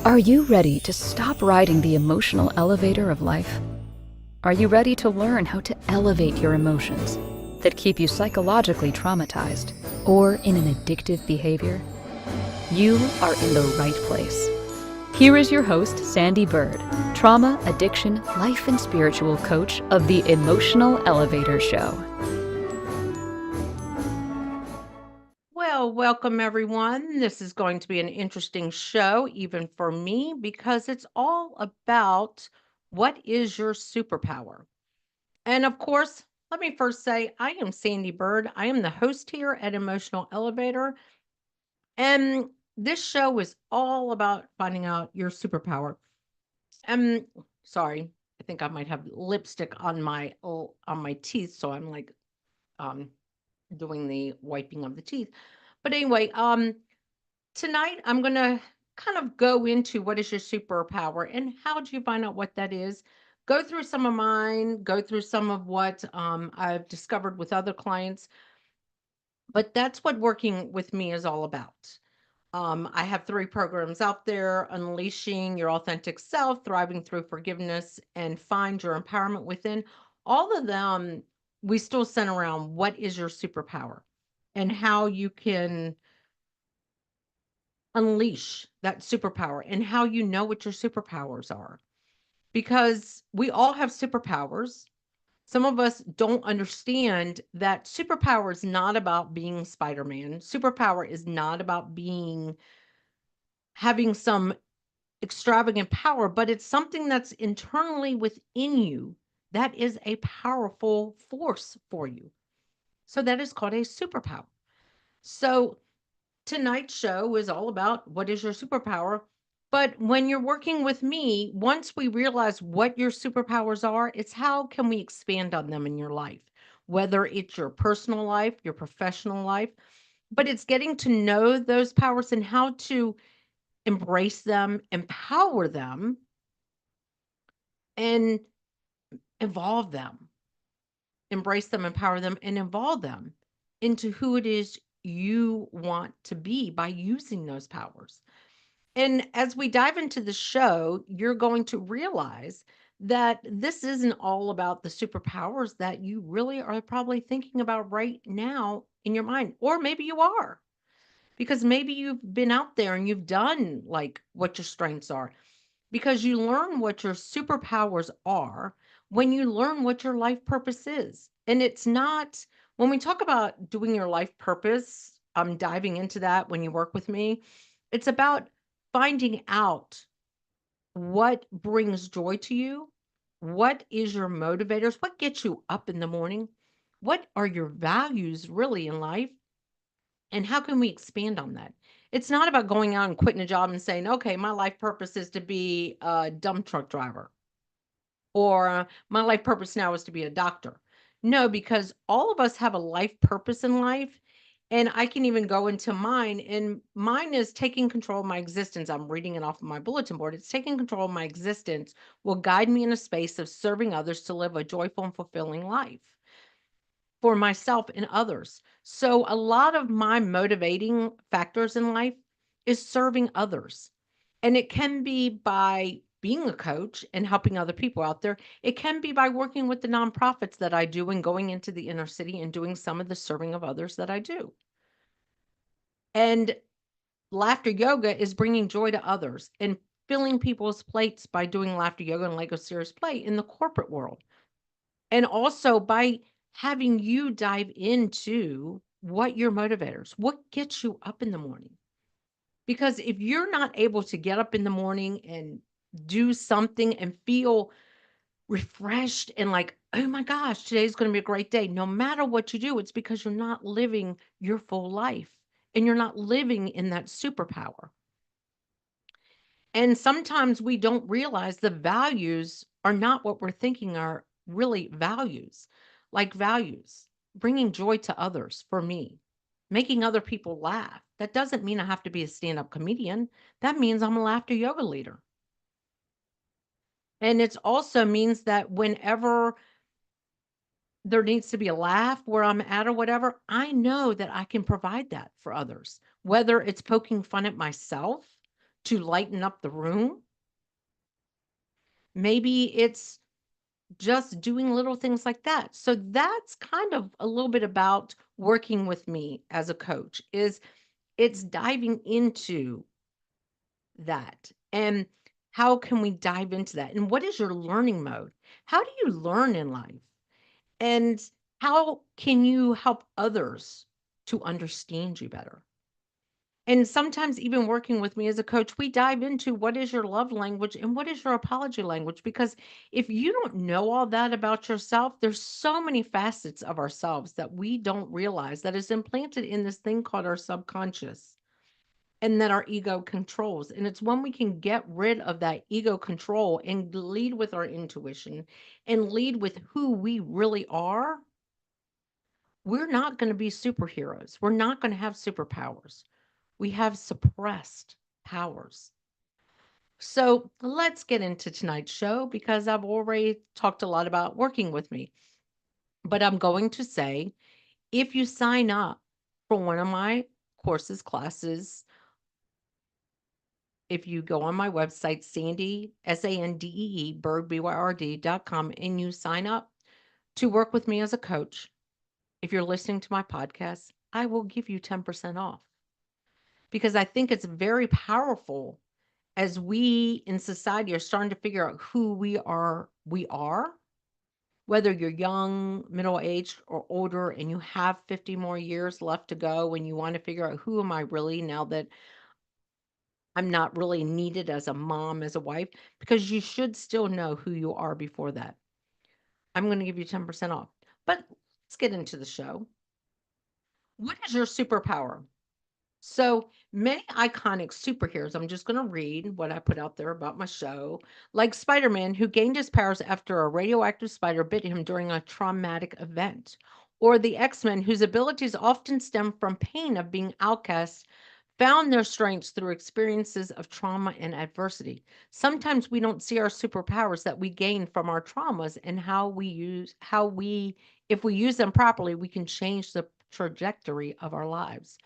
Are you ready to stop riding the emotional elevator of life? Are you ready to learn how to elevate your emotions that keep you psychologically traumatized or in an addictive behavior? You are in the right place. Here is your host, Sandee Byrd, trauma, addiction, life, and spiritual coach of the Emotional Elevator Show. Well, welcome everyone. This is going to be an interesting show, even for me, because it's all about what is your superpower. And of course, let me first say I am Sandee Byrd. I am the host here at Emotional Elevator. And this show is all about finding out your superpower. Um, sorry, I think I might have lipstick on my teeth, so I'm like um doing the wiping of the teeth. But anyway, tonight, I'm going to kind of go into what is your superpower and how do you find out what that is. Go through some of mine, go through some of what I've discovered with other clients, but that's what working with me is all about. I have three programs out there: Unleashing Your Authentic Self, Thriving Through Forgiveness, and Find Your Empowerment Within. All of them, we still center around what is your superpower and how you can unleash that superpower and how you know what your superpowers are. Because we all have superpowers. Some of us don't understand that superpower is not about being Spider-Man. Superpower is not about being having some extravagant power, but it's something that's internally within you that is a powerful force for you. So that is called a superpower. So tonight's show is all about what is your superpower. But when you're working with me, once we realize what your superpowers are, it's how can we expand on them in your life, whether it's your personal life, your professional life, but it's getting to know those powers and how to embrace them, empower them, and evolve them. Embrace them, empower them, and evolve them into who it is you want to be by using those powers. And as we dive into the show, you're going to realize that this isn't all about the superpowers that you really are probably thinking about right now in your mind. Or maybe you are, because maybe you've been out there and you've done like what your strengths are, because you learn what your superpowers are when you learn what your life purpose is. And it's not, when we talk about doing your life purpose, I'm diving into that when you work with me. It's about finding out what brings joy to you, what is your motivators, what gets you up in the morning, what are your values really in life, and how can we expand on that? It's not about going out and quitting a job and saying, okay, my life purpose is to be a dump truck driver, or my life purpose now is to be a doctor. No, because all of us have a life purpose in life. And I can even go into mine, and mine is taking control of my existence. I'm reading it off of my bulletin board. It's taking control of my existence will guide me in a space of serving others to live a joyful and fulfilling life for myself and others. So a lot of my motivating factors in life is serving others. And it can be by being a coach and helping other people out there. It can be by working with the nonprofits that I do and going into the inner city and doing some of the serving of others that I do. And laughter yoga is bringing joy to others and filling people's plates by doing laughter yoga and Lego Serious Play in the corporate world. And also by having you dive into what your motivators, what gets you up in the morning. Because if you're not able to get up in the morning and do something and feel refreshed and like, oh my gosh, today's going to be a great day, no matter what you do, it's because you're not living your full life and you're not living in that superpower. And sometimes we don't realize the values are not what we're thinking are really values. Like values, bringing joy to others for me, making other people laugh. That doesn't mean I have to be a stand up comedian. That means I'm a laughter yoga leader. And it also means that whenever there needs to be a laugh where I'm at or whatever, I know that I can provide that for others, whether it's poking fun at myself to lighten up the room. Maybe it's just doing little things like that. So that's kind of a little bit about working with me as a coach is it's diving into that. And how can we dive into that? And what is your learning mode? How do you learn in life? And how can you help others to understand you better? And sometimes, even working with me as a coach, we dive into what is your love language and what is your apology language. Because if you don't know all that about yourself, there's so many facets of ourselves that we don't realize that is implanted in this thing called our subconscious and that our ego controls. And it's when we can get rid of that ego control and lead with our intuition and lead with who we really are, we're not going to be superheroes. We're not going to have superpowers. We have suppressed powers. So let's get into tonight's show because I've already talked a lot about working with me. But I'm going to say if you sign up for one of my courses, classes, if you go on my website, Sandee, Sandee, Byrd, Byrd.com, and you sign up to work with me as a coach, if you're listening to my podcast, I will give you 10% off because I think it's very powerful as we in society are starting to figure out who we are, whether you're young, middle aged, or older, and you have 50 more years left to go, and you want to figure out who am I really now that I'm not really needed as a mom, as a wife, because you should still know who you are before that. I'm going to give you 10% off. But let's get into the show. What is your superpower? So many iconic superheroes, I'm just going to read what I put out there about my show, like Spider Man, who gained his powers after a radioactive spider bit him during a traumatic event, or the X Men, whose abilities often stem from pain of being outcast, found their strengths through experiences of trauma and adversity. Sometimes we don't see our superpowers that we gain from our traumas and if we use them properly, we can change the trajectory of our lives.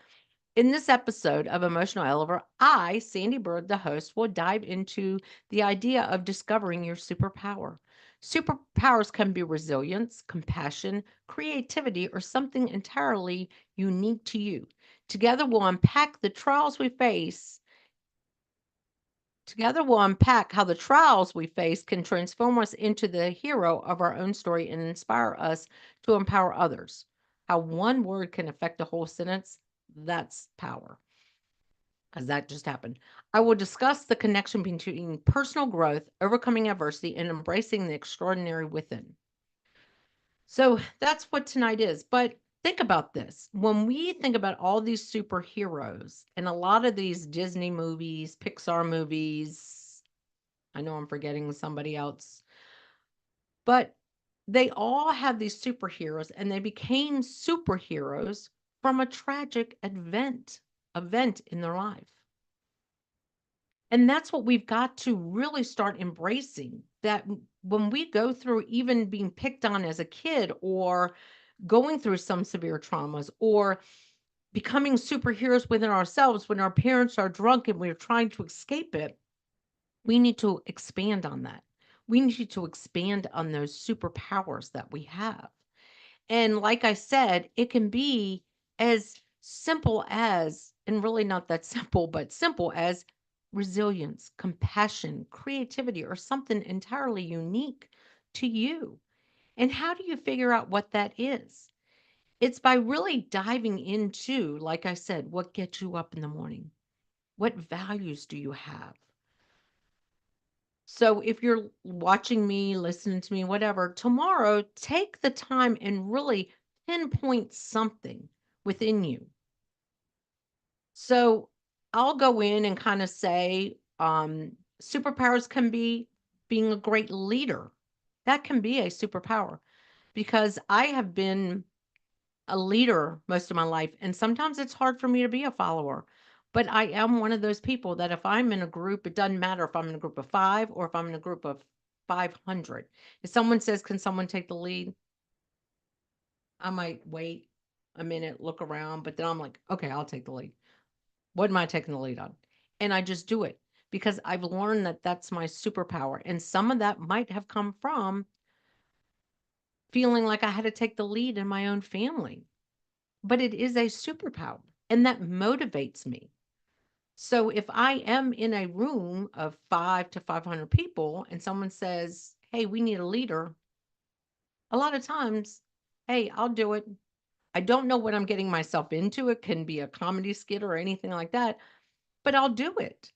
In this episode of Emotional Elevator, I, Sandee Byrd, the host, will dive into the idea of discovering your superpower. Superpowers can be resilience, compassion, creativity, or something entirely unique to you. Together, we'll unpack the trials we face. Together, we'll unpack how the trials we face can transform us into the hero of our own story and inspire us to empower others. How one word can affect a whole sentence, that's power because that just happened. I will discuss the connection between personal growth, overcoming adversity, and embracing the extraordinary within. So that's what tonight is. But think about this. When we think about all these superheroes and a lot of these Disney movies, Pixar movies, I know I'm forgetting somebody else, but they all have these superheroes and they became superheroes from a tragic event in their life. And that's what we've got to really start embracing that when we go through even being picked on as a kid or going through some severe traumas or becoming superheroes within ourselves when our parents are drunk and we're trying to escape it, we need to expand on that. We need to expand on those superpowers that we have. And like I said, it can be as simple as, and really not that simple, but simple as resilience, compassion, creativity, or something entirely unique to you. And how do you figure out what that is? It's by really diving into, like I said, what gets you up in the morning? What values do you have? So if you're watching me, listening to me, whatever, tomorrow, take the time and really pinpoint something within you. So I'll go in and kind of say, superpowers can be being a great leader. That can be a superpower because I have been a leader most of my life. And sometimes it's hard for me to be a follower. But I am one of those people that if I'm in a group, it doesn't matter if I'm in a group of 5 or if I'm in a group of 500. If someone says, "Can someone take the lead?" I might wait a minute, look around, but then I'm like, "Okay, I'll take the lead. What am I taking the lead on?" And I just do it. because I've learned that that's my superpower. And some of that might have come from feeling like I had to take the lead in my own family, but it is a superpower and that motivates me. So if I am in a room of 500 to 500 people and someone says, "Hey, we need a leader," a lot of times, "Hey, I'll do it." I don't know what I'm getting myself into. It can be a comedy skit or anything like that, but I'll do it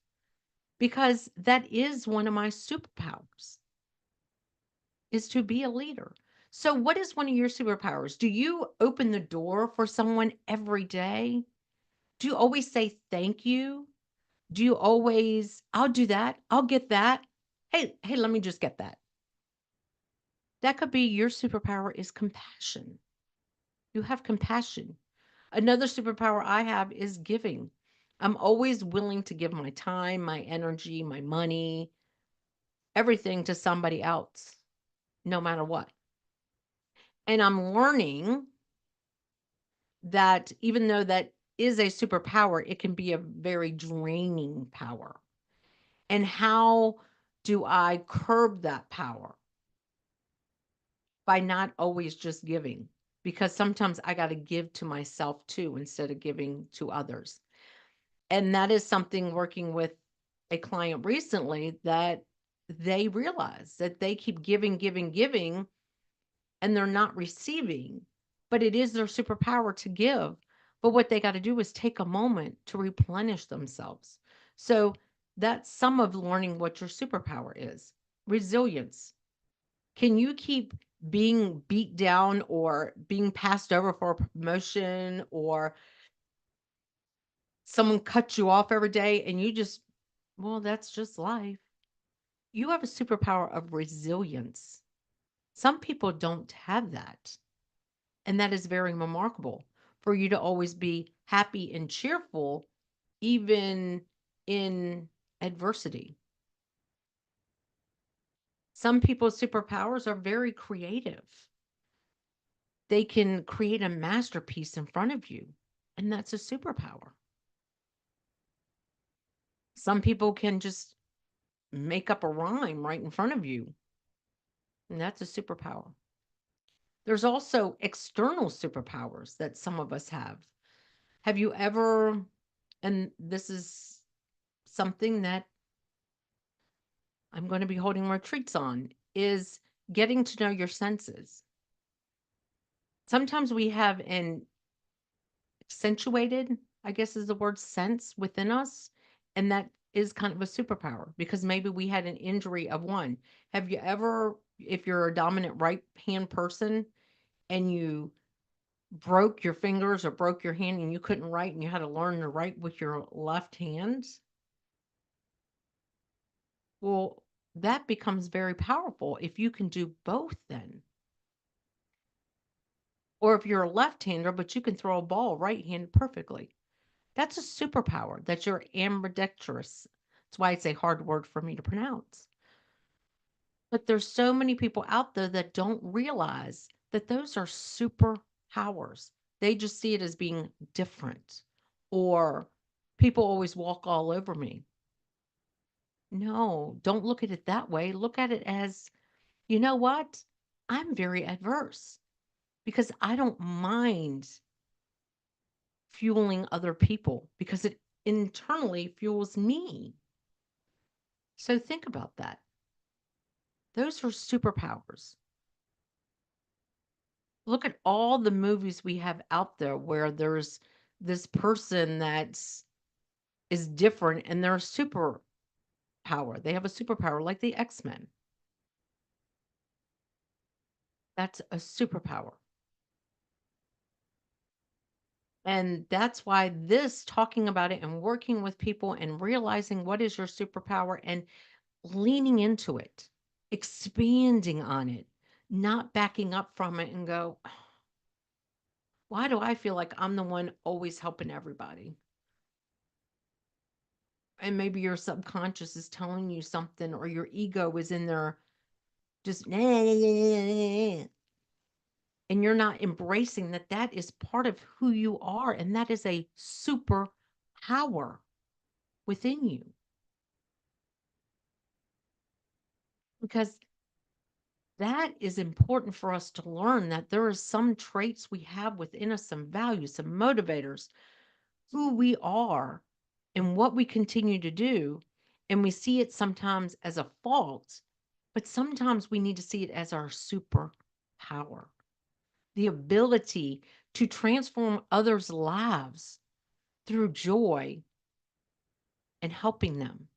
because that is one of my superpowers, is to be a leader. So what is one of your superpowers? Do you open the door for someone every day? Do you always say thank you? Do you always, "I'll do that. I'll get that. Hey, let me just get that." That could be your superpower is compassion. You have compassion. Another superpower I have is giving. I'm always willing to give my time, my energy, my money, everything to somebody else, no matter what. And I'm learning that even though that is a superpower, it can be a very draining power. And how do I curb that power? By not always just giving, because sometimes I got to give to myself too instead of giving to others. And that is something working with a client recently that they realize that they keep giving, giving, giving, and they're not receiving, but it is their superpower to give. But what they got to do is take a moment to replenish themselves. So that's some of learning what your superpower is. Resilience. Can you keep being beat down or being passed over for a promotion or someone cuts you off every day and you just, well, that's just life. You have a superpower of resilience. Some people don't have that. And that is very remarkable for you to always be happy and cheerful, even in adversity. Some people's superpowers are very creative. They can create a masterpiece in front of you, and that's a superpower. Some people can just make up a rhyme right in front of you, and that's a superpower. There's also external superpowers that some of us have. Have you ever, and this is something that I'm going to be holding retreats on, is getting to know your senses. Sometimes we have an accentuated, I guess is the word, sense within us. And that is kind of a superpower because maybe we had an injury of one. Have you ever, if you're a dominant right hand person and you broke your fingers or broke your hand and you couldn't write and you had to learn to write with your left hand? Well, that becomes very powerful if you can do both then. Or if you're a left-hander, but you can throw a ball right-handed perfectly. That's a superpower that you're ambidextrous. That's why it's a hard word for me to pronounce. But there's so many people out there that don't realize that those are superpowers. They just see it as being different. Or people always walk all over me. No, don't look at it that way. Look at it as, you know what? I'm very adverse because I don't mind fueling other people because it internally fuels me. So think about that. Those are superpowers. Look at all the movies we have out there where there's this person that's is different and they're a superpower. They have a superpower like the X-Men. That's a superpower. And that's why this talking about it and working with people and realizing what is your superpower and leaning into it, expanding on it, not backing up from it and go, why do I feel like I'm the one always helping everybody? And maybe your subconscious is telling you something, or your ego is in there just, and you're not embracing that that is part of who you are. And that is a super power within you. because that is important for us to learn that there are some traits we have within us, some values, some motivators, who we are and what we continue to do. And we see it sometimes as a fault, but sometimes we need to see it as our superpower, the ability to transform others' lives through joy and helping them.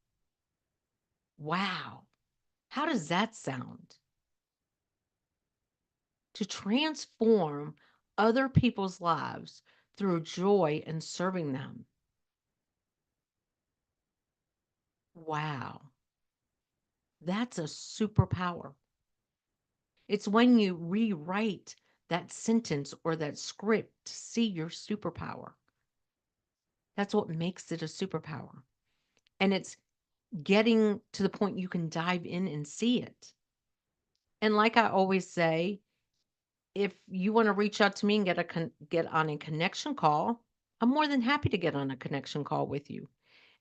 Wow. How does that sound? To transform other people's lives through joy and serving them. Wow. That's a superpower. It's when you rewrite that sentence or that script to see your superpower. That's what makes it a superpower. And it's getting to the point you can dive in and see it. And like I always say, if you want to reach out to me and get on a connection call, I'm more than happy to get on a connection call with you.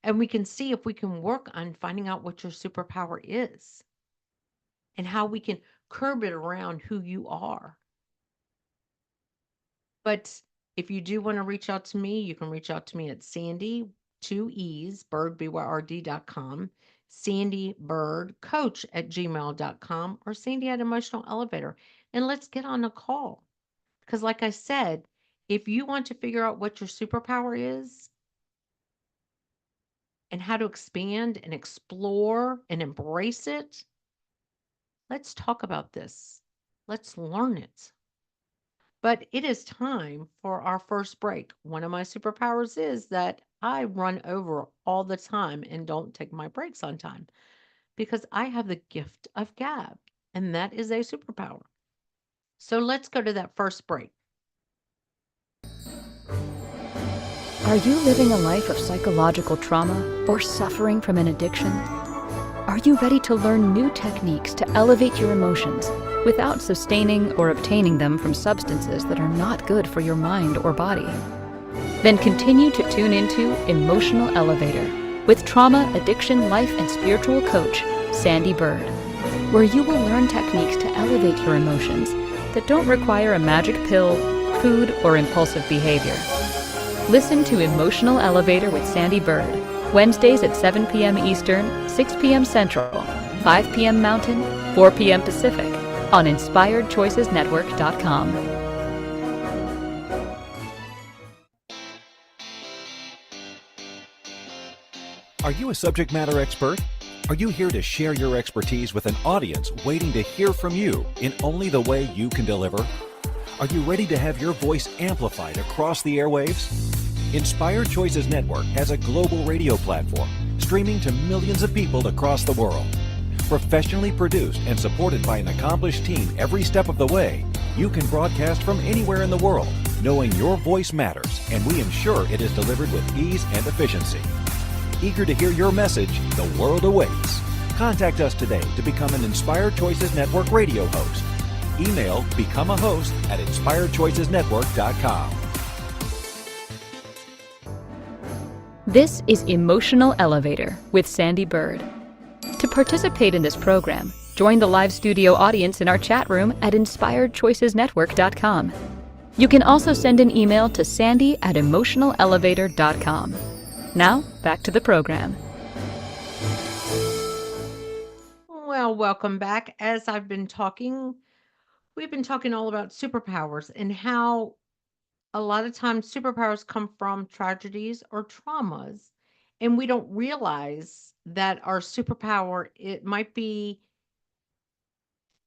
And we can see if we can work on finding out what your superpower is and how we can curb it around who you are. But if you do want to reach out to me, you can reach out to me at Sandee, two E's, Byrd, BYRD.com, Sandee Byrd Coach at gmail.com, or Sandee at Emotional Elevator. And let's get on a call. Because, like I said, if you want to figure out what your superpower is and how to expand and explore and embrace it, let's talk about this. Let's learn it. But it is time for our first break. One of my superpowers is that I run over all the time and don't take my breaks on time because I have the gift of gab, and that is a superpower. So let's go to that first break. Are you living a life of psychological trauma or suffering from an addiction? Are you ready to learn new techniques to elevate your emotions without sustaining or obtaining them from substances that are not good for your mind or body? Then continue to tune into Emotional Elevator with trauma, addiction, life, and spiritual coach, Sandee Byrd, where you will learn techniques to elevate your emotions that don't require a magic pill, food, or impulsive behavior. Listen to Emotional Elevator with Sandee Byrd, Wednesdays at 7 p.m. Eastern, 6 p.m. Central, 5 p.m. Mountain, 4 p.m. Pacific, on InspiredChoicesNetwork.com. Are you a subject matter expert? Are you here to share your expertise with an audience waiting to hear from you in only the way you can deliver? Are you ready to have your voice amplified across the airwaves? Inspired Choices Network has a global radio platform streaming to millions of people across the world. Professionally produced and supported by an accomplished team every step of the way, you can broadcast from anywhere in the world, knowing your voice matters, and we ensure it is delivered with ease and efficiency. Eager to hear your message, the world awaits. Contact us today to become an Inspired Choices Network radio host. Email become a host at inspiredchoicesnetwork.com. This is Emotional Elevator with Sandee Byrd. To participate in this program, join the live studio audience in our chat room at inspiredchoicesnetwork.com. You can also send an email to sandy@emotionalelevator.com. Now, back to the program. Well, welcome back. As we've been talking all about superpowers and how a lot of times superpowers come from tragedies or traumas, and we don't realize that our superpower, it might be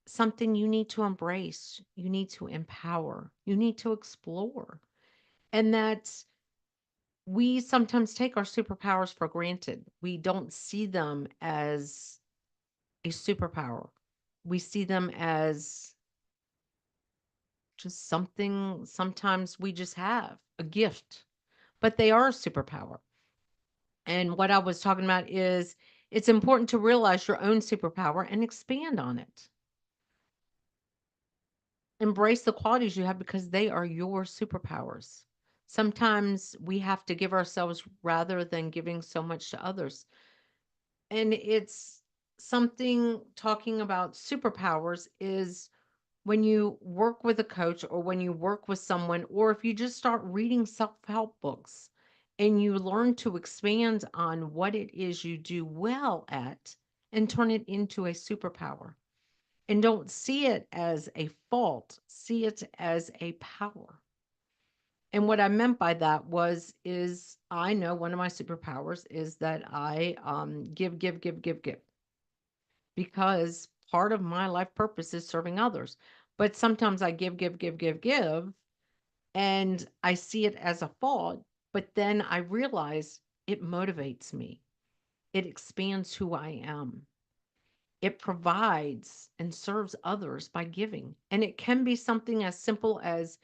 something you need to embrace, you need to empower, you need to explore. And that we sometimes take our superpowers for granted. We don't see them as a superpower. We see them as just something sometimes we just have, a gift, but they are a superpower. And what I was talking about is it's important to realize your own superpower and expand on it. Embrace the qualities you have because they are your superpowers. Sometimes we have to give ourselves rather than giving so much to others. And it's something talking about superpowers is when you work with a coach or when you work with someone, or if you just start reading self help books and you learn to expand on what it is you do well at and turn it into a superpower. And don't see it as a fault, see it as a power. And what I meant by that is I know one of my superpowers is that I give because part of my life purpose is serving others. But sometimes I give, and I see it as a fault, but then I realize it motivates me. It expands who I am. It provides and serves others by giving. And it can be something as simple as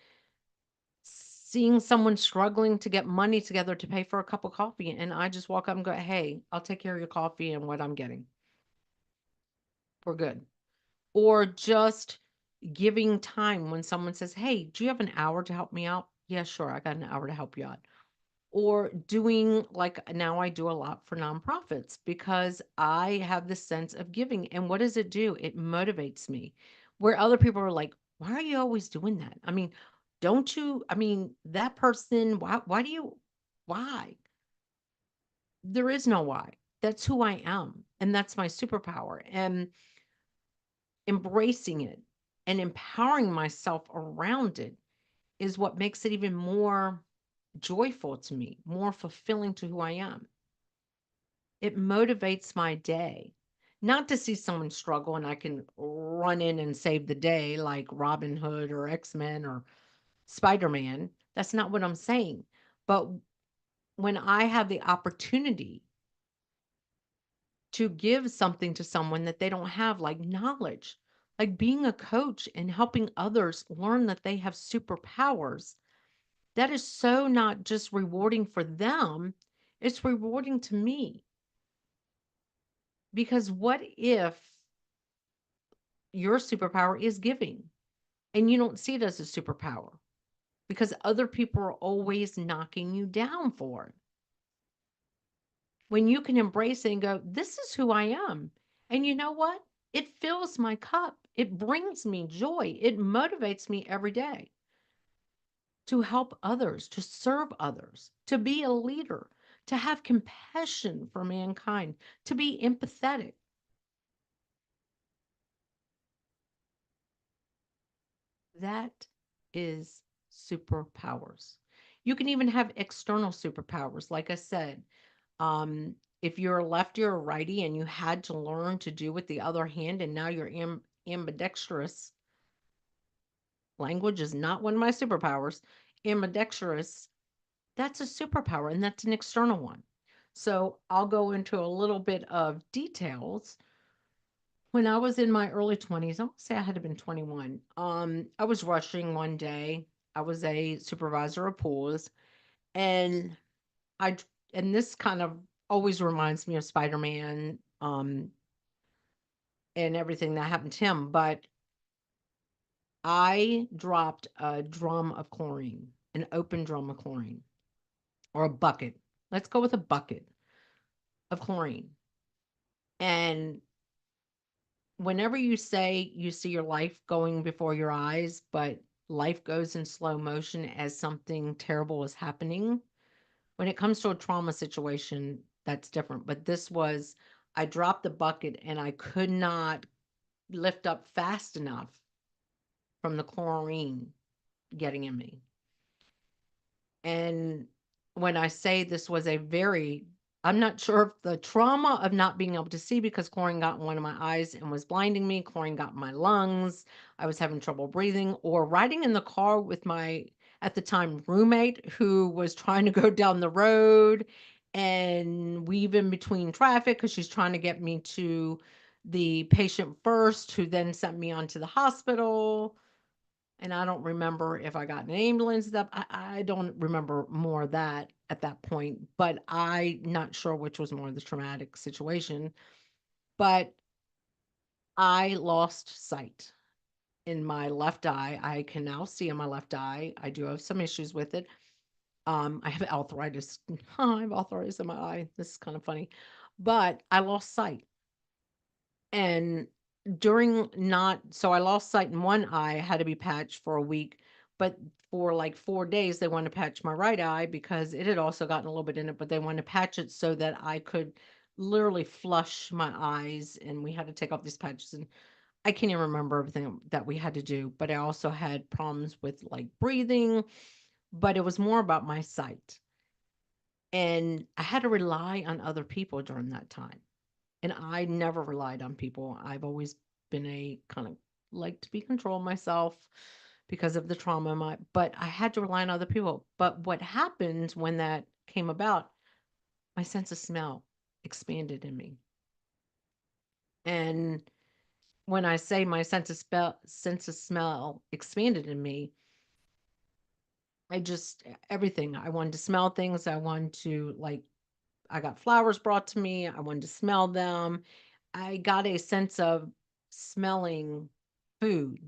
seeing someone struggling to get money together to pay for a cup of coffee. And I just walk up and go, hey, I'll take care of your coffee and what I'm getting. We're good. Or just giving time when someone says, hey, do you have an hour to help me out? Yeah, sure. I got an hour to help you out. Or doing like now I do a lot for nonprofits because I have this sense of giving. And what does it do? It motivates me. Where other people are like, why are you always doing that? I mean, don't you? I mean, that person, why do you, why? There is no why. That's who I am. And that's my superpower. And embracing it and empowering myself around it is what makes it even more joyful to me, more fulfilling to who I am. It motivates my day. Not to see someone struggle and I can run in and save the day like Robin Hood or X-Men or Spider-Man. That's not what I'm saying. But when I have the opportunity to give something to someone that they don't have, like knowledge, like being a coach and helping others learn that they have superpowers, that is so not just rewarding for them, it's rewarding to me. Because what if your superpower is giving and you don't see it as a superpower? Because other people are always knocking you down for it. When you can embrace it and go, this is who I am. And you know what? It fills my cup. It brings me joy. It motivates me every day to help others, to serve others, to be a leader, to have compassion for mankind, to be empathetic. That is superpowers. You can even have external superpowers. Like I said, if you're a lefty or a righty and you had to learn to do with the other hand and now you're ambidextrous, language is not one of my superpowers. Ambidextrous, that's a superpower and that's an external one. So I'll go into a little bit of details. When I was in my early 20s, I want to say I had to been 21. I was rushing one day. I was a supervisor of pools, and I and this kind of always reminds me of Spider-Man, and everything that happened to him. But I dropped a drum of chlorine, an open drum of chlorine, or a bucket. Let's go with a bucket of chlorine. And whenever you say you see your life going before your eyes, but life goes in slow motion as something terrible is happening, when it comes to a trauma situation, that's different. But this was, I dropped the bucket and I could not lift up fast enough from the chlorine getting in me. And when I say this was a very, I'm not sure if the trauma of not being able to see because chlorine got in one of my eyes and was blinding me, chlorine got in my lungs, I was having trouble breathing, or riding in the car with my, at the time, roommate who was trying to go down the road and weave in between traffic because she's trying to get me to the patient first, who then sent me on to the hospital. And I don't remember if I got an ambulance. That I don't remember more of that at that point, but I'm not sure which was more of the traumatic situation. But I lost sight in my left eye. I can now see in my left eye. I do have some issues with it. I have arthritis. I have arthritis in my eye. This is kind of funny, but I lost sight. And during not so I lost sight in one eye, had to be patched for a week, but for like 4 days they wanted to patch my right eye because it had also gotten a little bit in it, but they wanted to patch it so that I could literally flush my eyes, and we had to take off these patches, and I can't even remember everything that we had to do, but I also had problems with like breathing, but it was more about my sight. And I had to rely on other people during that time. And I never relied on people. I've always been a kind of like to be control myself because of the trauma. But I had to rely on other people. But what happened when that came about, my sense of smell expanded in me. And when I say my sense of smell expanded in me, I just everything. I wanted to smell things. I wanted to like I got flowers brought to me. I wanted to smell them. I got a sense of smelling food,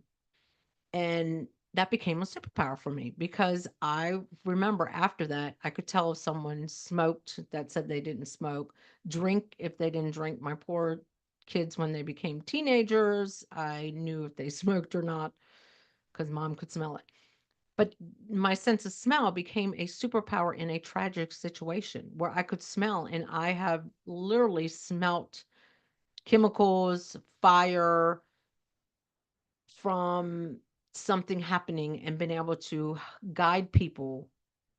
and that became a superpower for me because I remember after that, I could tell if someone smoked that said they didn't smoke, drink if they didn't drink. My poor kids, when they became teenagers, I knew if they smoked or not because mom could smell it. But my sense of smell became a superpower in a tragic situation where I could smell, and I have literally smelt chemicals, fire from something happening and been able to guide people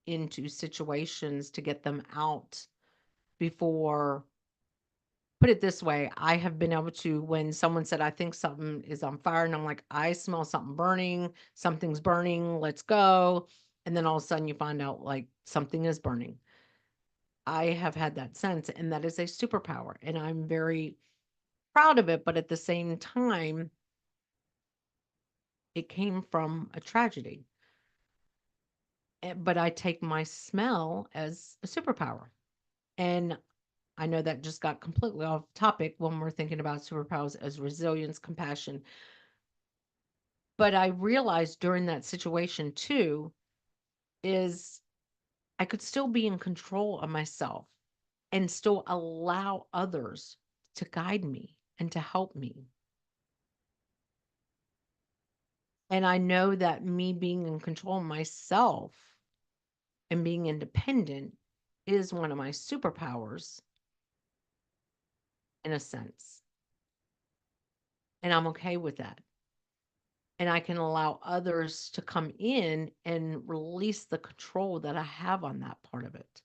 into situations to get them out before. Put it this way, I have been able to, when someone said, I think something is on fire, and I'm like, I smell something burning, something's burning, let's go. And then all of a sudden you find out like something is burning. I have had that sense, and that is a superpower. And I'm very proud of it. But at the same time, it came from a tragedy. But I take my smell as a superpower. And I know that just got completely off topic when we're thinking about superpowers as resilience, compassion. But I realized during that situation too, is I could still be in control of myself and still allow others to guide me and to help me. And I know that me being in control of myself and being independent is one of my superpowers in a sense. And I'm okay with that. And I can allow others to come in and release the control that I have on that part of it.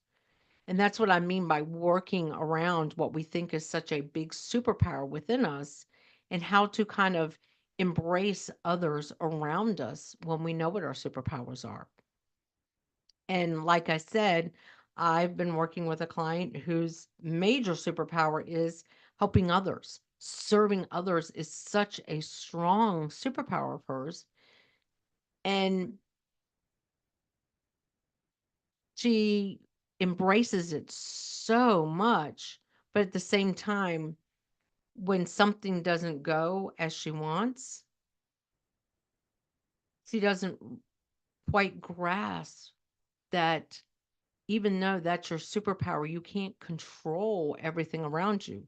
And that's what I mean by working around what we think is such a big superpower within us, and how to kind of embrace others around us when we know what our superpowers are. And like I said, I've been working with a client whose major superpower is helping others. Serving others is such a strong superpower of hers. And she embraces it so much. But at the same time, when something doesn't go as she wants, she doesn't quite grasp that even though that's your superpower, you can't control everything around you.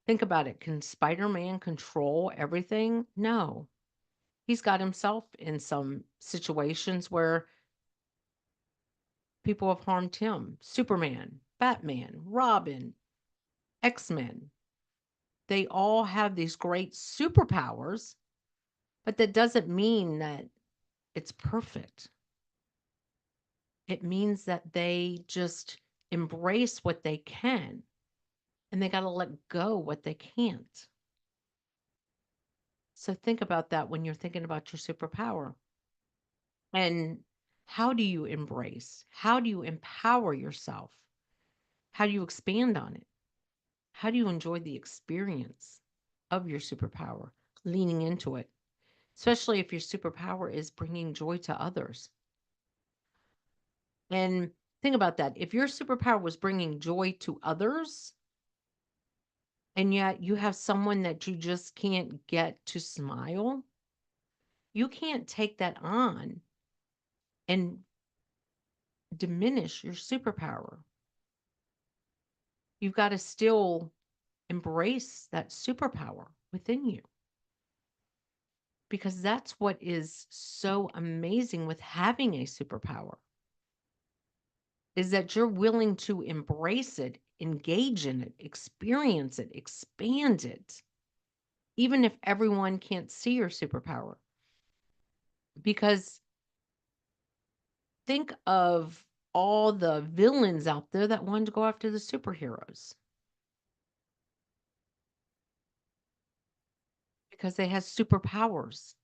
Think about it. Can Spider-Man control everything? No. He's got himself in some situations where people have harmed him. Superman, Batman, Robin, X-Men. They all have these great superpowers, but that doesn't mean that it's perfect. It means that they just embrace what they can, and they got to let go what they can't. So think about that when you're thinking about your superpower. And how do you embrace? How do you empower yourself? How do you expand on it? How do you enjoy the experience of your superpower, leaning into it, especially if your superpower is bringing joy to others? And think about that. If your superpower was bringing joy to others, and yet you have someone that you just can't get to smile, you can't take that on and diminish your superpower. You've got to still embrace that superpower within you. Because that's what is so amazing with having a superpower is that you're willing to embrace it, engage in it, experience it, expand it, even if everyone can't see your superpower. Because think of all the villains out there that wanted to go after the superheroes because they had superpowers.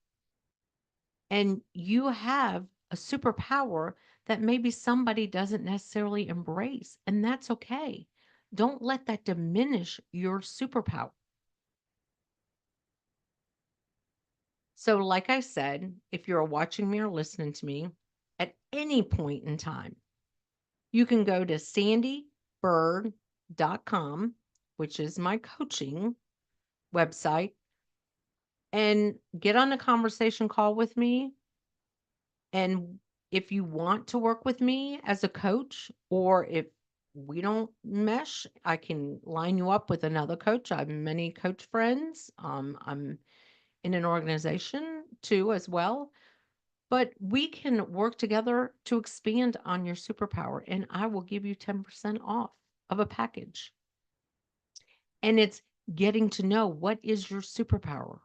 And you have a superpower that maybe somebody doesn't necessarily embrace, and that's okay. Don't let that diminish your superpower. So, like I said, if you're watching me or listening to me at any point in time, you can go to sandeebyrd.com, which is my coaching website, and get on a conversation call with me. And if you want to work with me as a coach, or if we don't mesh, I can line you up with another coach. I have many coach friends. I'm in an organization too, as well. But we can work together to expand on your superpower, and I will give you 10% off of a package. And it's getting to know what is your superpower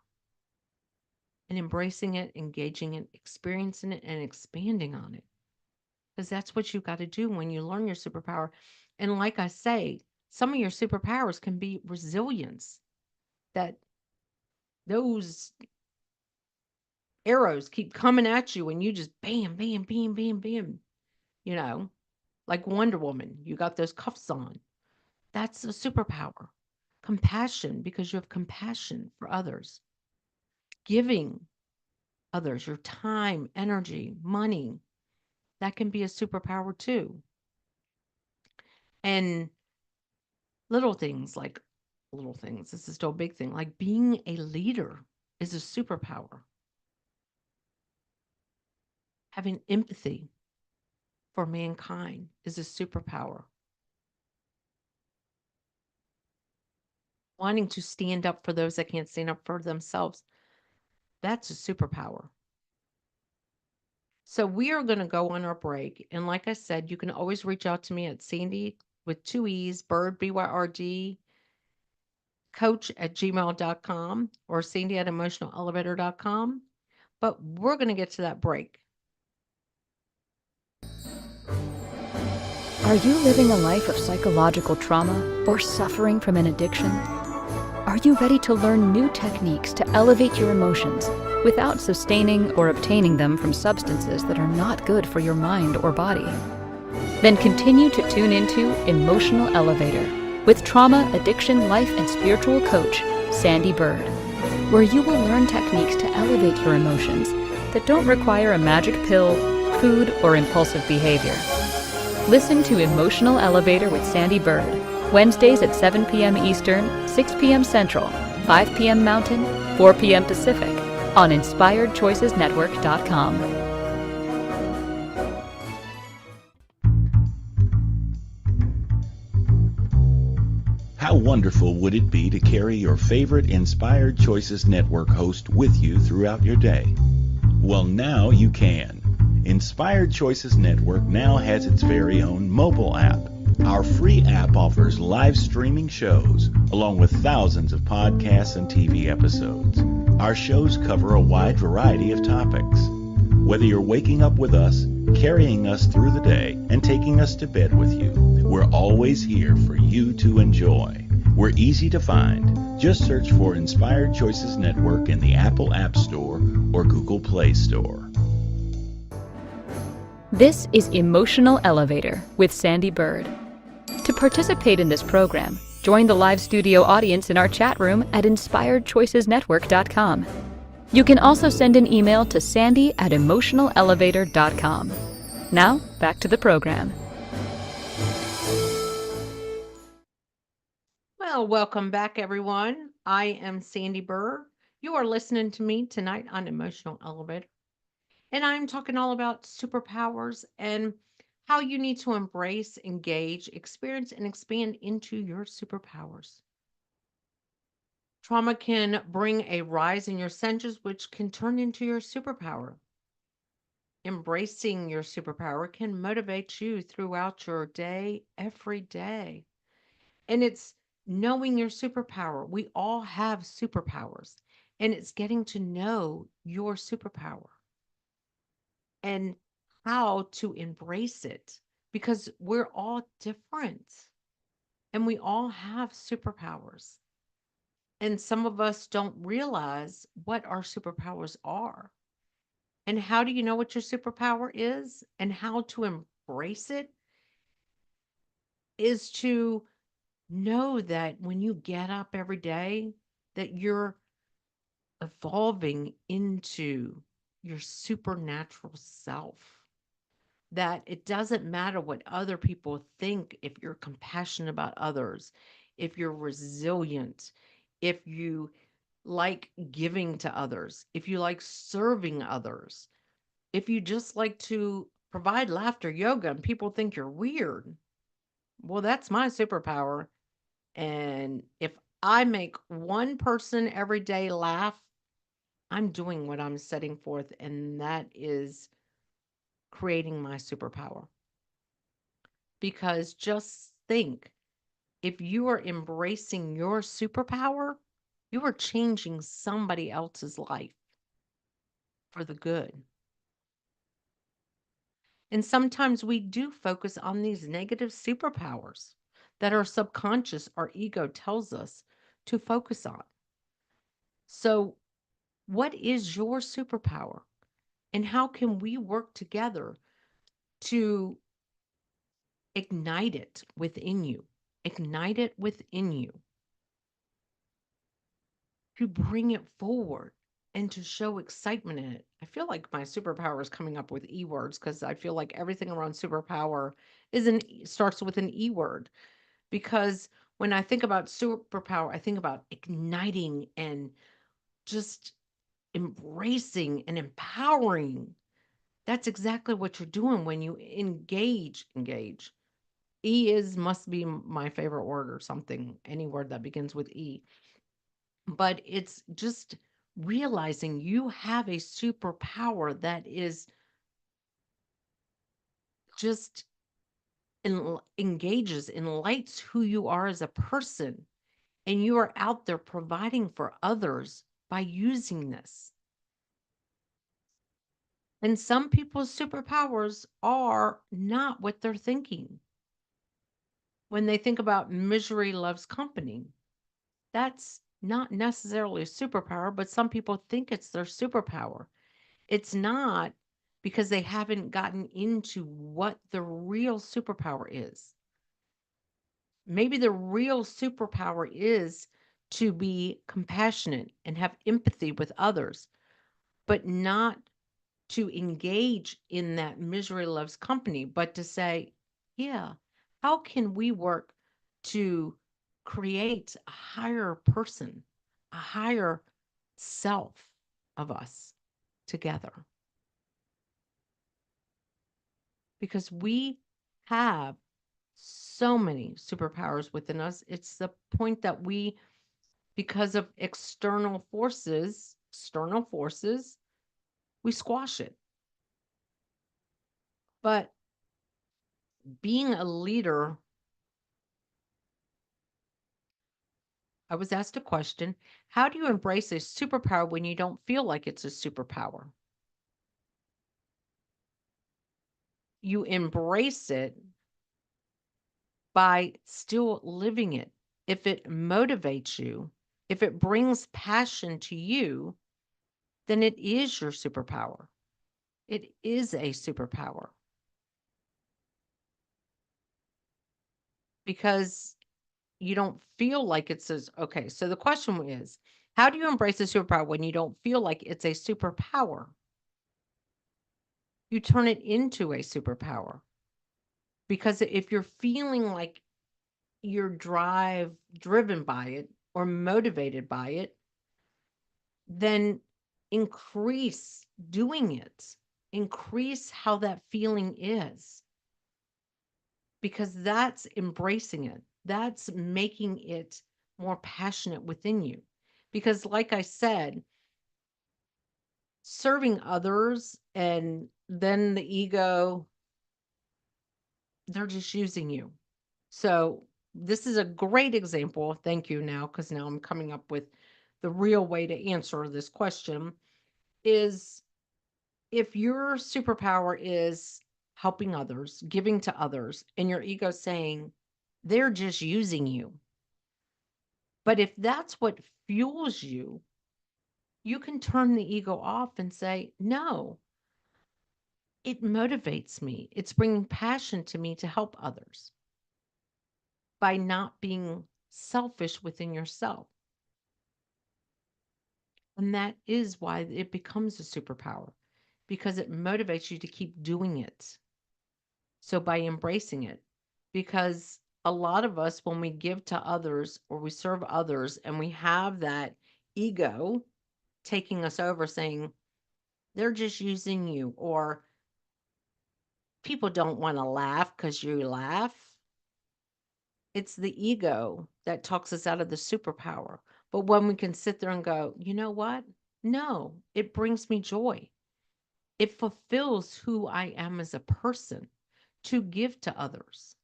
and embracing it, engaging it, experiencing it, and expanding on it. Because that's what you got to do when you learn your superpower. And like I say, some of your superpowers can be resilience, that those arrows keep coming at you and you just bam, bam, bam, bam, bam, you know, like Wonder Woman. You got those cuffs on. That's a superpower. Compassion, because you have compassion for others. Giving others your time, energy, money. That can be a superpower too. And little things like little things. This is still a big thing. Like being a leader is a superpower. Having empathy for mankind is a superpower. Wanting to stand up for those that can't stand up for themselves, that's a superpower. So we are going to go on our break. And like I said, you can always reach out to me at Sandee with two E's, Byrd, BYRD, coach@gmail.com, or Sandee@emotionalelevator.com. But we're going to get to that break. Are you living a life of psychological trauma or suffering from an addiction? Are you ready to learn new techniques to elevate your emotions without sustaining or obtaining them from substances that are not good for your mind or body? Then continue to tune into Emotional Elevator with trauma, addiction, life, and spiritual coach, Sandee Byrd, where you will learn techniques to elevate your emotions that don't require a magic pill, food, or impulsive behavior. Listen to Emotional Elevator with Sandee Byrd, Wednesdays at 7 p.m. Eastern, 6 p.m. Central, 5 p.m. Mountain, 4 p.m. Pacific, on InspiredChoicesNetwork.com. How wonderful would it be to carry your favorite Inspired Choices Network host with you throughout your day? Well, now you can. Inspired Choices Network now has its very own mobile app. Our free app offers live streaming shows, along with thousands of podcasts and TV episodes. Our shows cover a wide variety of topics. Whether you're waking up with us, carrying us through the day, and taking us to bed with you, we're always here for you to enjoy. We're easy to find. Just search for Inspired Choices Network in the Apple App Store or Google Play Store. This is Emotional Elevator with Sandee Byrd. To participate in this program, join the live studio audience in our chat room at InspiredChoicesNetwork.com. You can also send an email to Sandee@emotionalelevator.com. Now, back to the program. Well, welcome back, everyone. I am Sandee Byrd. You are listening to me tonight on Emotional Elevator. And I'm talking all about superpowers and how you need to embrace, engage, experience, and expand into your superpowers. Trauma can bring a rise in your senses, which can turn into your superpower. Embracing your superpower can motivate you throughout your day, every day. And it's knowing your superpower. We all have superpowers, and it's getting to know your superpower and how to embrace it because we're all different and we all have superpowers. And some of us don't realize what our superpowers are. And how do you know what your superpower is and how to embrace it is to know that when you get up every day that you're evolving into your supernatural self. That it doesn't matter what other people think if you're compassionate about others, if you're resilient, if you like giving to others, if you like serving others, if you just like to provide laughter yoga and people think you're weird. Well, that's my superpower. And if I make one person every day laugh, I'm doing what I'm setting forth, and that is creating my superpower. Because just think if you are embracing your superpower, you are changing somebody else's life for the good. And sometimes we do focus on these negative superpowers that our subconscious, our ego tells us to focus on. So, what is your superpower? And how can we work together to ignite it within you? Ignite it within you to bring it forward and to show excitement in it. I feel like my superpower is coming up with E words because I feel like everything around superpower starts with an E word. Because when I think about superpower, I think about igniting and just embracing and empowering. That's exactly what you're doing when you engage. E is must be my favorite word or something, any word that begins with E. But it's just realizing you have a superpower that is just engages, enlights who you are as a person, and you are out there providing for others by using this. And some people's superpowers are not what they're thinking. When they think about misery loves company, that's not necessarily a superpower, but some people think it's their superpower. It's not because they haven't gotten into what the real superpower is. Maybe the real superpower is to be compassionate and have empathy with others, but not to engage in that misery loves company, but to say, yeah, how can we work to create a higher person, a higher self of us together? Because we have so many superpowers within us. It's the point that we, because of external forces, we squash it. But being a leader, I was asked a question: how do you embrace a superpower when you don't feel like it's a superpower? You embrace it by still living it. If it motivates you, if it brings passion to you, then it is your superpower. It is a superpower because you don't feel like it says, okay. So the question is, how do you embrace a superpower when you don't feel like it's a superpower? You turn it into a superpower because if you're feeling like you're driven by it or motivated by it, then increase doing it, increase how that feeling is, because that's embracing it. That's making it more passionate within you. Because, like I said, serving others and then the ego, they're just using you. So, this is a great example. Thank you now, because now I'm coming up with the real way to answer this question is if your superpower is helping others, giving to others, and your ego saying they're just using you. But if that's what fuels you, you can turn the ego off and say, no, it motivates me. It's bringing passion to me to help others by not being selfish within yourself. And that is why it becomes a superpower because it motivates you to keep doing it. So by embracing it, because a lot of us, when we give to others or we serve others and we have that ego taking us over saying, they're just using you, or people don't want to laugh because you laugh. It's the ego that talks us out of the superpower. But when we can sit there and go, you know what? No, it brings me joy. It fulfills who I am as a person to give to others,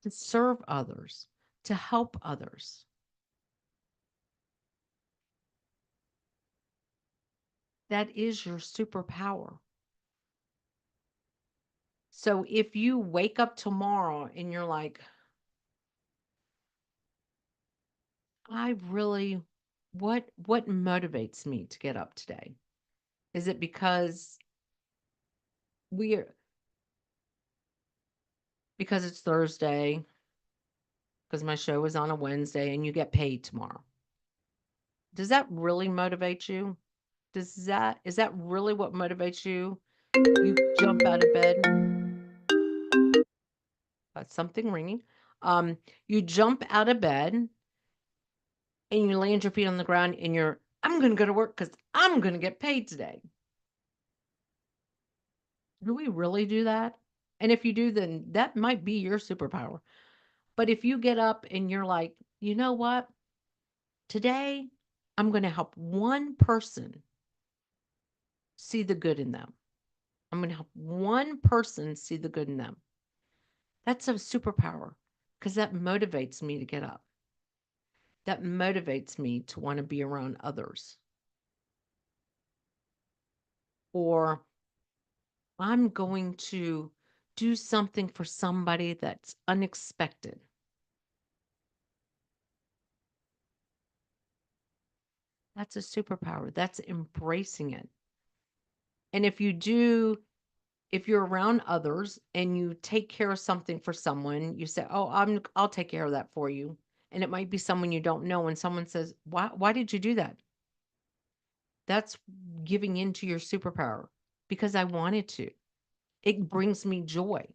to serve others, to help others. That is your superpower. So if you wake up tomorrow and you're like, I really, what motivates me to get up today? Is it because we're because it's Thursday, because my show is on a Wednesday and you get paid tomorrow? Does that really motivate you? Is that really what motivates you? You jump out of bed. That's something ringing. You jump out of bed and you land your feet on the ground and I'm going to go to work because I'm going to get paid today. Do we really do that? And if you do, then that might be your superpower. But if you get up and you're like, you know what? Today, I'm going to help one person see the good in them. I'm going to help one person see the good in them. That's a superpower because that motivates me to get up. That motivates me to want to be around others. Or I'm going to do something for somebody that's unexpected. That's a superpower. That's embracing it. And if you're around others and you take care of something for someone, you say, "Oh, I'll take care of that for you." And it might be someone you don't know and someone says, "Why did you do that?" That's giving into your superpower because I wanted to. It brings me joy.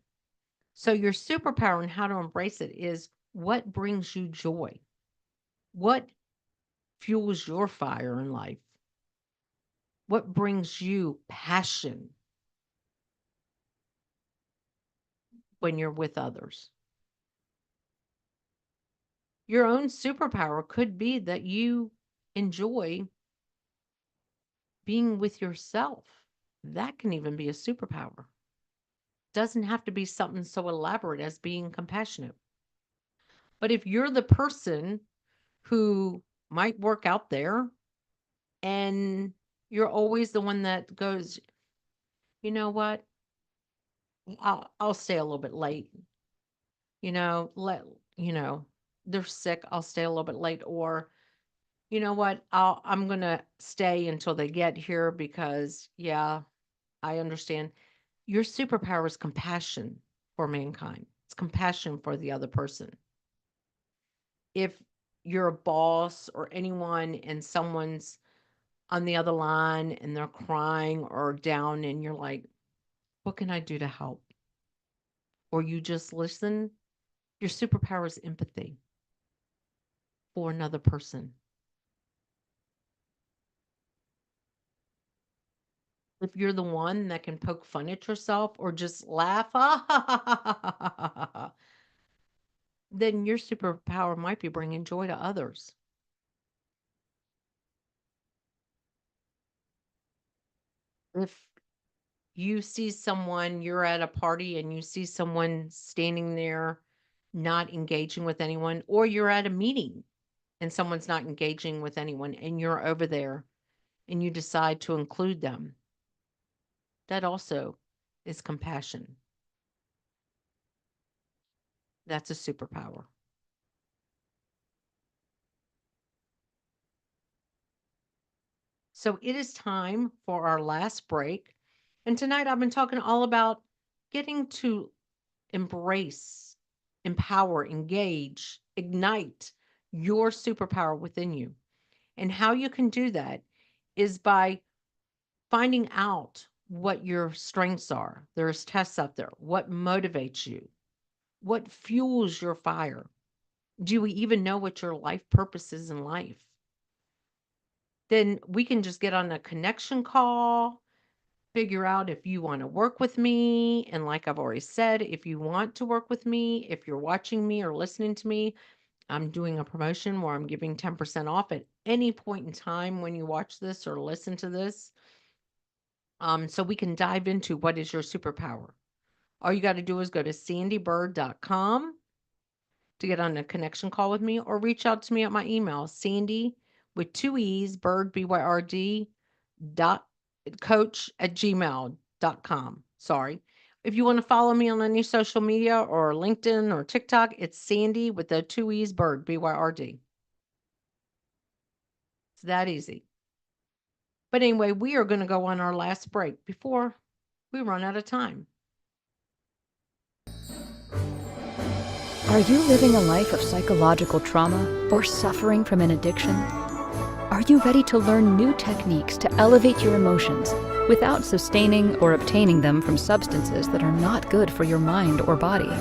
So your superpower and how to embrace it is what brings you joy? What fuels your fire in life? What brings you passion when you're with others? Your own superpower could be that you enjoy being with yourself. That can even be a superpower. Doesn't have to be something so elaborate as being compassionate. But if you're the person who might work out there and you're always the one that goes, you know what? I'll stay a little bit late. You know, you know, they're sick, I'll stay a little bit late, or you know what? I'm going to stay until they get here because yeah, I understand. Your superpower is compassion for mankind. It's compassion for the other person. If you're a boss or anyone and someone's on the other line and they're crying or down and you're like, what can I do to help? Or you just listen, your superpower is empathy for another person. If you're the one that can poke fun at yourself or just laugh, then your superpower might be bringing joy to others. If you see someone, you're at a party and you see someone standing there not engaging with anyone, or you're at a meeting and someone's not engaging with anyone and you're over there and you decide to include them, that also is compassion. That's a superpower. So it is time for our last break. And tonight I've been talking all about getting to embrace, empower, engage, ignite your superpower within you. And how you can do that is by finding out what your strengths are. There's tests out there. What motivates you? What fuels your fire? Do you even know what your life purpose is in life? Then we can just get on a connection call, figure out if you want to work with me. And like I've already said, if you want to work with me, if you're watching me or listening to me, I'm doing a promotion where I'm giving 10% off at any point in time when you watch this or listen to this. So we can dive into what is your superpower. All you got to do is go to sandeebyrd.com to get on a connection call with me, or reach out to me at my email, Sandee with two E's, Byrd, BYRD, dot coach at gmail.com. Sorry. If you want to follow me on any social media or LinkedIn or TikTok, it's Sandee with the two E's, Byrd, BYRD. It's that easy. But anyway, we are going to go on our last break before we run out of time. Are you living a life of psychological trauma or suffering from an addiction? Are you ready to learn new techniques to elevate your emotions without sustaining or obtaining them from substances that are not good for your mind or body?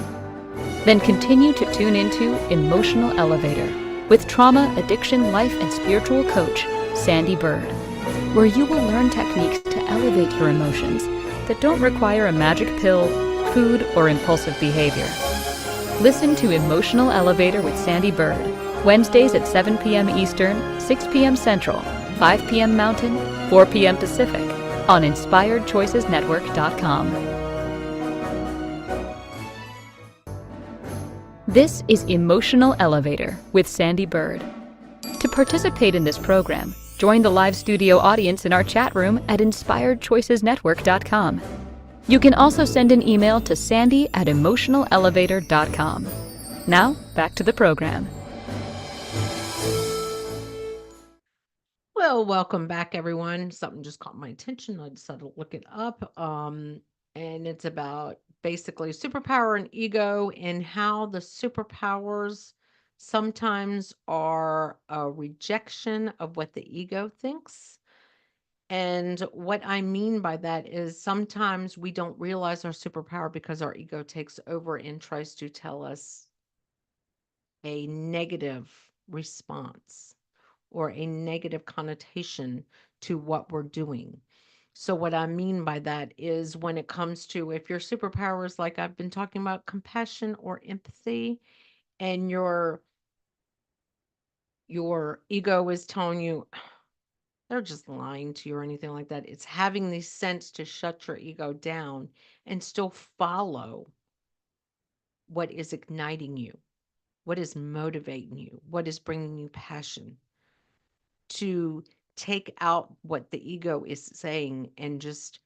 Then continue to tune into Emotional Elevator with trauma, addiction, life, and spiritual coach, Sandee Byrd, where you will learn techniques to elevate your emotions that don't require a magic pill, food, or impulsive behavior. Listen to Emotional Elevator with Sandee Byrd, Wednesdays at 7 p.m. Eastern, 6 p.m. Central, 5 p.m. Mountain, 4 p.m. Pacific, on InspiredChoicesNetwork.com. This is Emotional Elevator with Sandee Byrd. To participate in this program, join the live studio audience in our chat room at InspiredChoicesNetwork.com. You can also send an email to Sandee@emotionalelevator.com. Now, back to the program. Well, welcome back, everyone. Something just caught my attention. I decided to look it up. And it's about basically superpower and ego, and how the superpowers sometimes are a rejection of what the ego thinks. And what I mean by that is sometimes we don't realize our superpower because our ego takes over and tries to tell us a negative response or a negative connotation to what we're doing. So, what I mean by that is when it comes to, if your superpower is like I've been talking about, compassion or empathy, and your ego is telling you they're just lying to you or anything like that, it's having the sense to shut your ego down and still follow what is igniting you, what is motivating you, what is bringing you passion, to take out what the ego is saying and just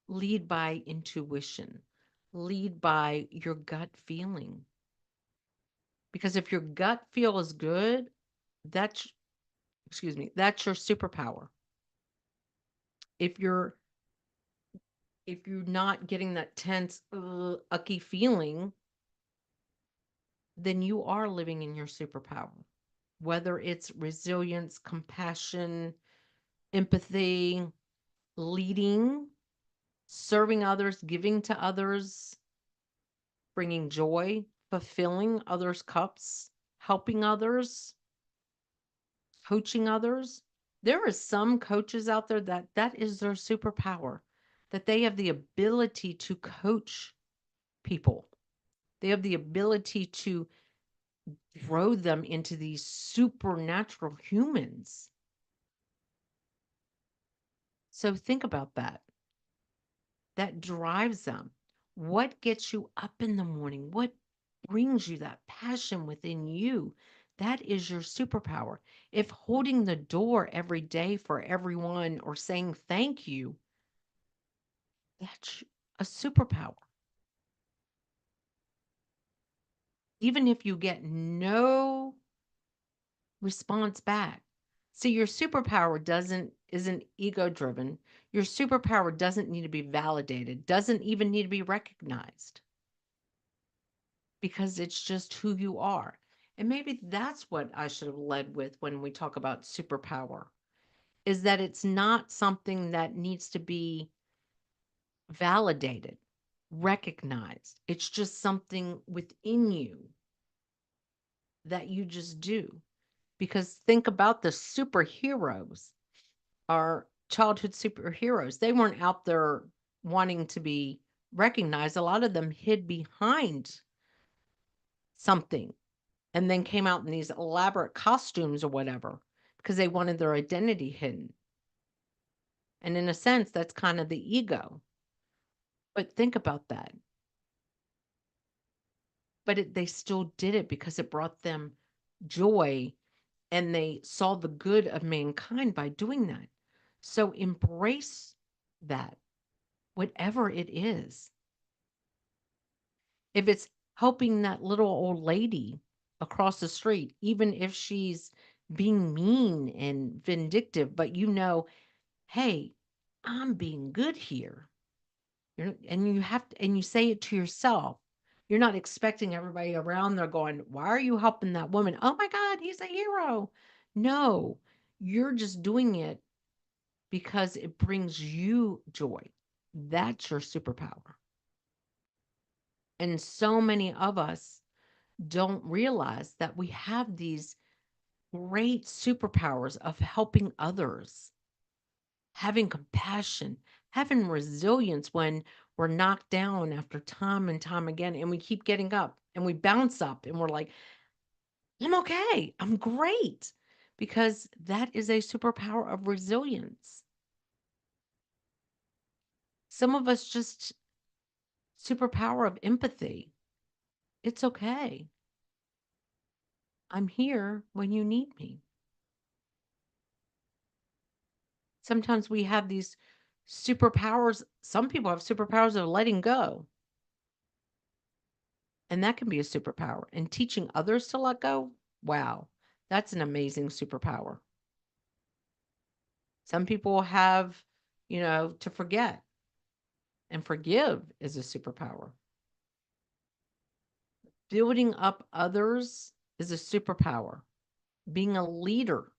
lead by intuition, lead by your gut feeling. Because if your gut feel is good, that's, excuse me, that's your superpower. If you're if you're not getting that tense, ucky feeling, then you are living in your superpower. Whether it's resilience, compassion, empathy, leading, serving others, giving to others, bringing joy, fulfilling others' cups, helping others, coaching others. There are some coaches out there that is their superpower, that they have the ability to coach people. They have the ability to grow them into these supernatural humans. So think about that. That drives them. What gets you up in the morning? What brings you that passion within you? That is your superpower. If holding the door every day for everyone or saying thank you, that's a superpower. Even if you get no response back. See, your superpower isn't ego driven. Your superpower doesn't need to be validated, doesn't even need to be recognized, because it's just who you are. And maybe that's what I should have led with when we talk about superpower, is that it's not something that needs to be validated, recognized. It's just something within you that you just do. Because think about the superheroes, our childhood superheroes. They weren't out there wanting to be recognized. A lot of them hid behind something and then came out in these elaborate costumes or whatever because they wanted their identity hidden. And in a sense, that's kind of the ego. But think about that. But they still did it because it brought them joy and they saw the good of mankind by doing that. So embrace that, whatever it is. If it's helping that little old lady across the street, even if she's being mean and vindictive, but hey, I'm being good here. And you say it to yourself. You're not expecting everybody around there going, why are you helping that woman? Oh my God, he's a hero. No, you're just doing it because it brings you joy. That's your superpower. And so many of us don't realize that we have these great superpowers of helping others, having compassion, having resilience when we're knocked down after time and time again, and we keep getting up and we bounce up and we're like, I'm okay, I'm great, because that is a superpower of resilience. Some of us just superpower of empathy. It's okay. I'm here when you need me. Sometimes we have these superpowers. Some people have superpowers of letting go. And that can be a superpower. And teaching others to let go, wow, that's an amazing superpower. Some people have, to forget. And forgive is a superpower. Building up others is a superpower. Being a leader,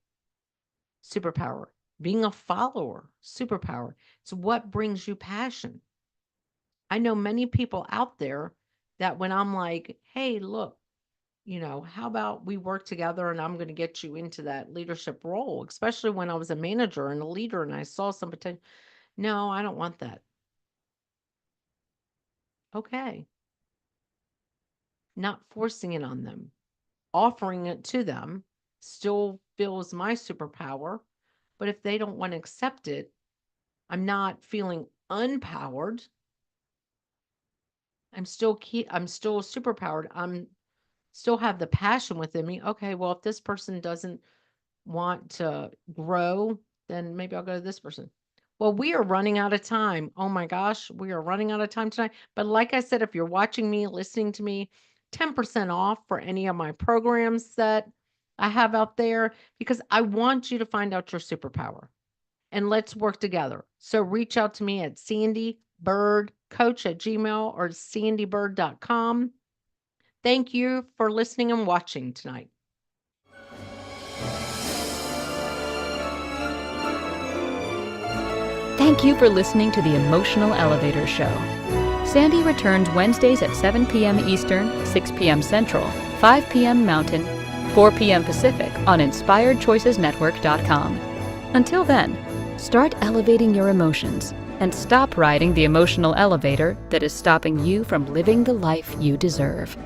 superpower. Being a follower, superpower. It's what brings you passion. I know many people out there that when I'm like, hey, look, how about we work together and I'm going to get you into that leadership role, especially when I was a manager and a leader and I saw some potential. No, I don't want that. Okay. Not forcing it on them, offering it to them still feels my superpower. But if they don't want to accept it, I'm not feeling unpowered. I'm still superpowered. I'm still have the passion within me. Okay, well, if this person doesn't want to grow, then maybe I'll go to this person. Well, we are running out of time. Oh my gosh, we are running out of time tonight. But like I said, if you're watching me, listening to me, 10% off for any of my programs that I have out there, because I want you to find out your superpower and let's work together. So reach out to me at sandeebyrdcoach@gmail or sandeebyrd.com. Thank you for listening and watching tonight. Thank you for listening to the Emotional Elevator Show. Sandee returns Wednesdays at 7 p.m. Eastern, 6 p.m. Central, 5 p.m. Mountain, 4 p.m. Pacific on InspiredChoicesNetwork.com. Until then, start elevating your emotions and stop riding the emotional elevator that is stopping you from living the life you deserve.